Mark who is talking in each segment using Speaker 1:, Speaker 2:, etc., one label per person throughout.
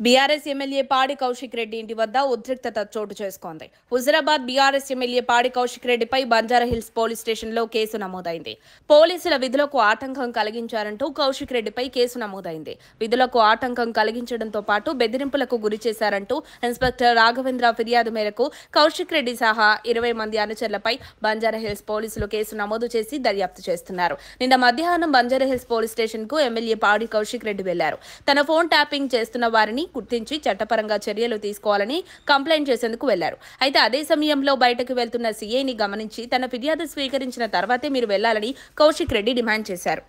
Speaker 1: BRS MLA పాడి కౌశిక్ రెడ్డి ఇంటి వద్ద ఉద్రిక్తత చోటు చేసుకుంది. హుజరాబాద్ బీఆర్ఎస్ ఎమ్మెల్యే పాడి కౌశిక్ రెడ్డిపై బంజారాహిల్స్ పోలీస్ స్టేషన్లో కేసు నమోదైంది. పోలీసుల విధులకు ఆటంకం కలిగించారంటూ కౌశిక్ రెడ్డిపై కేసు నమోదైంది. విధులకు ఆటంకం కలిగించడంతో పాటు బెదిరింపులకు గురి చేశారంటూ ఇన్స్పెక్టర్ రాఘవేంద్ర ఫిర్యాదు మేరకు కౌశిక్ రెడ్డి సహా 20 మంది అనుచరులపై బంజారాహిల్స్ పోలీసులు కేసు నమోదు చేసి దర్యాప్తు చేస్తున్నారు. నిన్న మధ్యాహ్నం బంజారాహిల్స్ పోలీస్ స్టేషన్ కు ఎమ్మెల్యే పాడి కౌశిక్ రెడ్డి వెళ్లారు. తన ఫోన్ ట్యాపింగ్ చేస్తున్న వారిని గుర్తించి చట్టపరంగా చర్యలు తీసుకోవాలని కంప్లైంట్ చేసేందుకు వెళ్లారు. అయితే అదే సమయంలో బయటకు వెళ్తున్న సీఐని గమనించి తన ఫిర్యాదు స్వీకరించిన తర్వాతే మీరు వెళ్లాలని కౌశిక్ రెడ్డి డిమాండ్ చేశారు.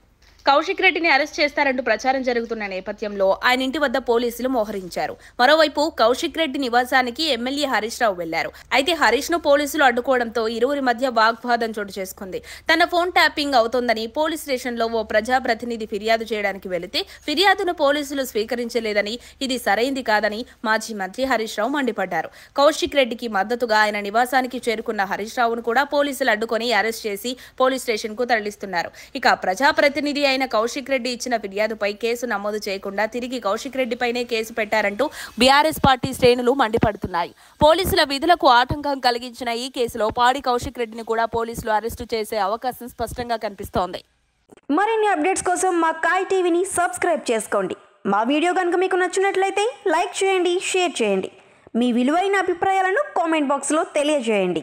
Speaker 1: కౌశిక్ రెడ్డిని అరెస్ట్ చేస్తారంటూ ప్రచారం జరుగుతున్న నేపథ్యంలో ఆయన ఇంటి వద్ద పోలీసులు మోహరించారు. మరోవైపు కౌశిక్ రెడ్డి నివాసానికి ఎమ్మెల్యే హరీష్ రావు వెళ్లారు. అయితే హరీష్ ను పోలీసులు అడ్డుకోవడంతో ఇరువురి మధ్య వాగ్వాదం చోటు చేసుకుంది. తన ఫోన్ ట్యాపింగ్ అవుతోందని పోలీస్ స్టేషన్లో ఓ ప్రజాప్రతినిధి ఫిర్యాదు చేయడానికి వెళితే ఫిర్యాదును పోలీసులు స్వీకరించలేదని, ఇది సరైంది కాదని మాజీ మంత్రి హరీష్ రావు మండిపడ్డారు. కౌశిక్ రెడ్డికి మద్దతుగా ఆయన నివాసానికి చేరుకున్న హరీష్ రావును కూడా పోలీసులు అడ్డుకొని అరెస్ట్ చేసి పోలీస్ స్టేషన్ కు తరలిస్తున్నారు. ఇక ప్రజాప్రతినిధి అయిన కౌశిక్ రెడ్డి ఇచ్చిన ఫిర్యాదుపై కేసు నమోదు చేయకుండా తిరిగి కౌశిక్ రెడ్డిపైనే కేసు పెట్టారంటూ బీఆర్ఎస్ పార్టీ శ్రేణులు మండిపడుతున్నాయి. పోలీసుల విధులకు ఆటంకం కలిగించిన ఈ కేసులో పాడి కౌశిక్ రెడ్డిని కూడా పోలీసులు అరెస్టు చేసే అవకాశం స్పష్టంగా కనిపిస్తోంది.
Speaker 2: మరిన్ని అప్డేట్స్ కోసం మా కాయ్ టీవీని సబ్స్క్రైబ్ చేసుకోండి. మా వీడియో కనుక మీకు నచ్చినట్లయితే లైక్ చేయండి, షేర్ చేయండి. మీ విలువైన అభిప్రాయాలను కామెంట్ బాక్స్లో తెలియజేయండి.